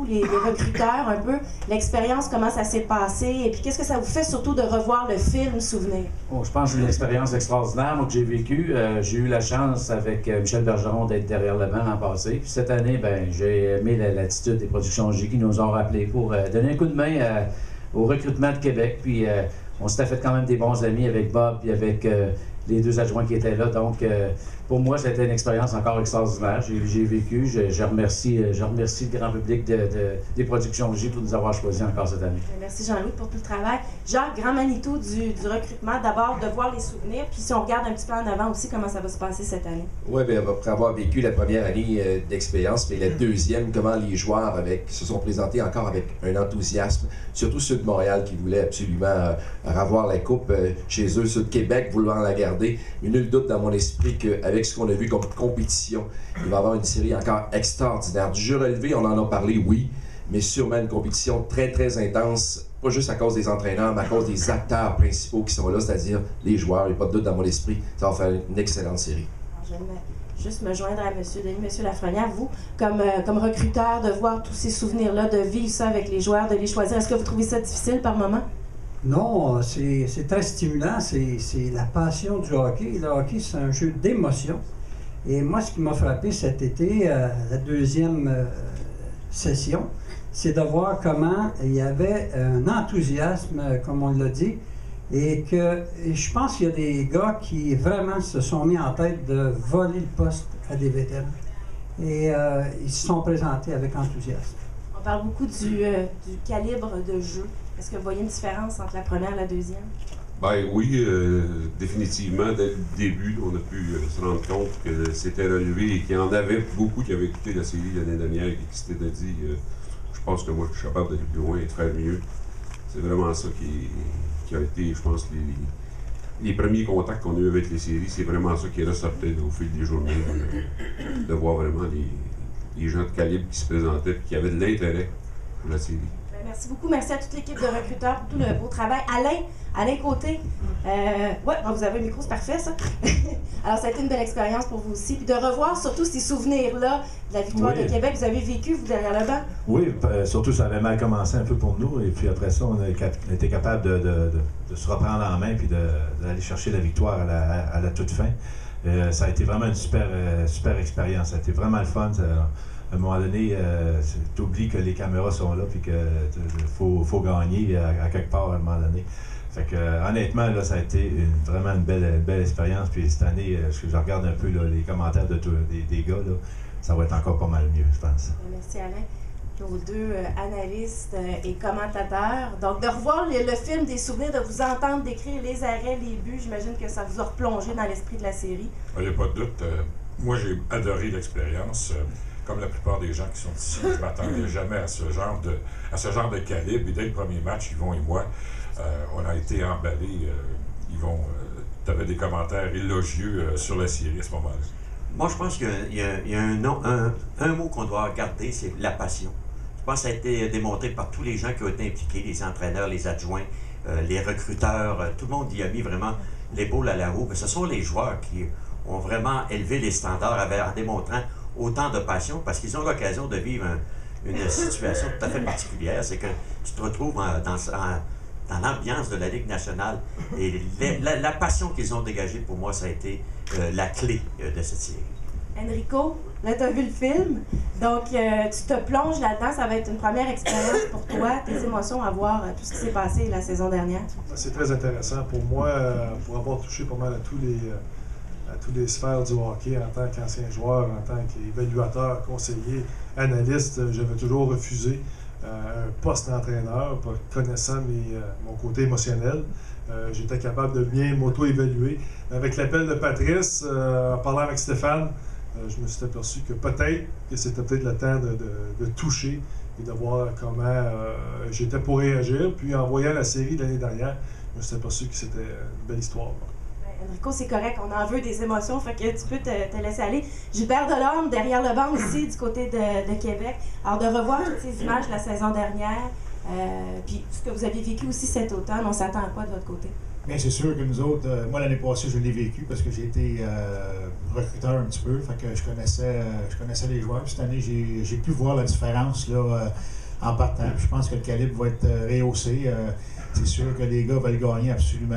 vous, les recruteurs, un peu l'expérience, comment ça s'est passé, et puis qu'est-ce que ça vous fait surtout de revoir le film Souvenir? Bon, je pense que c'est une expérience extraordinaire, moi, que j'ai vécue. J'ai eu la chance avec Michel Bergeron d'être derrière le banc l'an passé. Puis cette année, ben, j'ai aimé l'attitude des Productions J qui nous ont rappelé pour donner un coup de main au recrutement de Québec. Puis on s'était fait quand même des bons amis avec Bob et avec les deux adjoints qui étaient là. Donc, pour moi, c'était une expérience encore extraordinaire. J'ai vécu. Je remercie le grand public des Productions J pour nous avoir choisis encore cette année. Merci Jean-Louis pour tout le travail. Jacques, grand Manitou du recrutement, d'abord de voir les souvenirs, puis si on regarde un petit peu en avant aussi, comment ça va se passer cette année? Oui, bien, après avoir vécu la première année d'expérience, mais la deuxième, comment les joueurs se sont présentés encore avec un enthousiasme, surtout ceux de Montréal qui voulaient absolument avoir la coupe chez eux, ceux de Québec voulant la garder. Mais nul doute dans mon esprit qu'avec ce qu'on a vu comme compétition, il va y avoir une série encore extraordinaire. Du jeu relevé, on en a parlé, oui, mais sûrement une compétition très, très intense, pas juste à cause des entraîneurs, mais à cause des acteurs principaux qui sont là, c'est-à-dire les joueurs. Il n'y a pas de doute dans mon esprit, ça va faire une excellente série. J'aime juste me joindre à M. Denis, M. Lafrenière, vous, comme recruteur, de voir tous ces souvenirs-là, de vivre ça avec les joueurs, de les choisir. Est-ce que vous trouvez ça difficile par moment? Non, c'est très stimulant, c'est la passion du hockey. Le hockey, c'est un jeu d'émotion. Et moi, ce qui m'a frappé cet été, la deuxième session, c'est de voir comment il y avait un enthousiasme, comme on l'a dit, et que je pense qu'il y a des gars qui vraiment se sont mis en tête de voler le poste à des vétérans. Et ils se sont présentés avec enthousiasme. On parle beaucoup du calibre de jeu. Est-ce que vous voyez une différence entre la première et la deuxième? Ben oui, définitivement, dès le début, on a pu se rendre compte que c'était relevé et qu'il y en avait beaucoup qui avaient écouté la série l'année dernière et qui s'étaient dit je pense que moi je suis capable d'aller plus loin et de faire mieux. C'est vraiment ça qui a été, je pense, les premiers contacts qu'on a eu avec les séries. C'est vraiment ça qui est ressorti au fil des journées, de voir vraiment les gens de calibre qui se présentaient et qui avaient de l'intérêt pour la série. Merci beaucoup. Merci à toute l'équipe de recruteurs pour tout le beau travail. Alain Côté, ouais, vous avez un micro, c'est parfait ça. Alors, ça a été une belle expérience pour vous aussi. Puis de revoir surtout ces souvenirs-là de la victoire de Québec. Vous avez vécu, vous, derrière le banc? Oui, surtout ça avait mal commencé un peu pour nous. Et puis après ça, on a été capable de se reprendre en main puis d'aller chercher la victoire à la toute fin. Ça a été vraiment une super expérience. Ça a été vraiment le fun. À un moment donné, tu oublies que les caméras sont là puis qu'il faut gagner à quelque part à un moment donné. Fait que, honnêtement, là, ça a été vraiment une belle expérience. Puis cette année, je regarde un peu là, les commentaires des gars, là, ça va être encore pas mal mieux, je pense. Merci Alain. Nos deux analystes et commentateurs. Donc, de revoir le film des souvenirs, de vous entendre décrire les arrêts, les buts, j'imagine que ça vous a replongé dans l'esprit de la série. Il n'y a pas de doute. Moi, j'ai adoré l'expérience. Comme la plupart des gens qui sont ici, je ne m'attendais jamais à ce genre de calibre. Et dès le premier match, Yvon et moi, on a été emballés. Yvon, tu avais des commentaires élogieux sur la série à ce moment-là. Moi, je pense qu'il y a un mot qu'on doit garder, c'est la passion. Je pense que ça a été démontré par tous les gens qui ont été impliqués, les entraîneurs, les adjoints, les recruteurs. Tout le monde y a mis vraiment l'épaule à la roue. Mais ce sont les joueurs qui ont vraiment élevé les standards en démontrant autant de passion, parce qu'ils ont l'occasion de vivre une situation tout à fait particulière. C'est que tu te retrouves dans l'ambiance de la Ligue nationale. Et la passion qu'ils ont dégagée, pour moi, ça a été la clé de cette série. Enrico, là, tu as vu le film, donc tu te plonges là-dedans. Ça va être une première expérience pour toi, tes émotions à voir tout ce qui s'est passé la saison dernière. C'est très intéressant pour moi, pour avoir touché pas mal à tous les sphères du hockey en tant qu'ancien joueur, en tant qu'évaluateur, conseiller, analyste. J'avais toujours refusé un poste d'entraîneur, connaissant mon côté émotionnel. J'étais capable de bien m'auto-évaluer. Avec l'appel de Patrice, en parlant avec Stéphane, je me suis aperçu que c'était peut-être le temps de toucher et de voir comment j'étais pour réagir. Puis en voyant la série de l'année dernière, je me suis aperçu que c'était une belle histoire. Enrico, c'est correct, on en veut des émotions, fait que tu peux te laisser aller. Gilbert Delorme, derrière le banc aussi, du côté de Québec. Alors, de revoir toutes ces images de la saison dernière, puis ce que vous avez vécu aussi cet automne, on s'attend à quoi de votre côté? Bien, c'est sûr que nous autres, moi l'année passée, je l'ai vécu parce que j'ai été recruteur un petit peu, fait que je connaissais les joueurs. Puis cette année, j'ai pu voir la différence là, en partant. Puis je pense que le calibre va être rehaussé. C'est sûr que les gars veulent gagner absolument.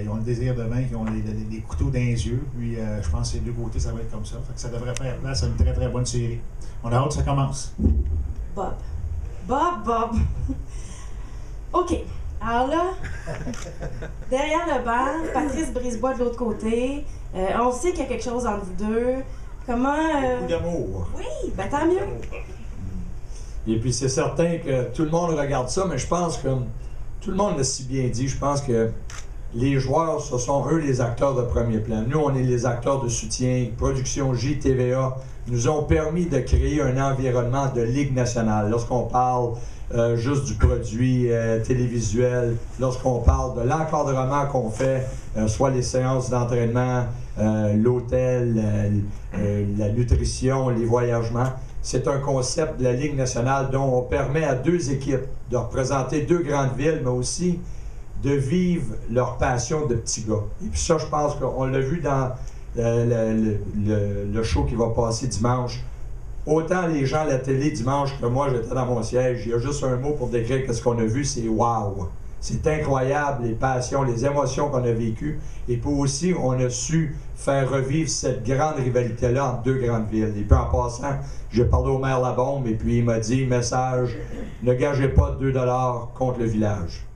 Ils ont le désir de vaincre, ils ont les couteaux dans les yeux. Puis je pense que ces deux côtés, ça va être comme ça. Fait que ça devrait faire place à une très très bonne série. On a hâte que ça commence. Bob. OK. Alors là, derrière le banc, Patrice Brisebois de l'autre côté. On sait qu'il y a quelque chose entre vous deux. Comment... Beaucoup d'amour. Oui, ben tant mieux. Et puis c'est certain que tout le monde regarde ça, mais je pense que tout le monde l'a si bien dit. Je pense que les joueurs, ce sont eux les acteurs de premier plan. Nous, on est les acteurs de soutien. Production J, TVA nous ont permis de créer un environnement de Ligue nationale. Lorsqu'on parle juste du produit télévisuel, lorsqu'on parle de l'encadrement qu'on fait, soit les séances d'entraînement, l'hôtel, la nutrition, les voyagements, c'est un concept de la Ligue nationale dont on permet à deux équipes de représenter deux grandes villes, mais aussi de vivre leur passion de petits gars. Et puis ça, je pense qu'on l'a vu dans le show qui va passer dimanche. Autant les gens à la télé dimanche que moi, j'étais dans mon siège. Il y a juste un mot pour décrire ce qu'on a vu, c'est « wow ». C'est incroyable, les passions, les émotions qu'on a vécues. Et puis aussi, on a su faire revivre cette grande rivalité-là entre deux grandes villes. Et puis en passant, j'ai parlé au maire Labombe et puis il m'a dit, message, ne gagez pas 2 $ contre le village.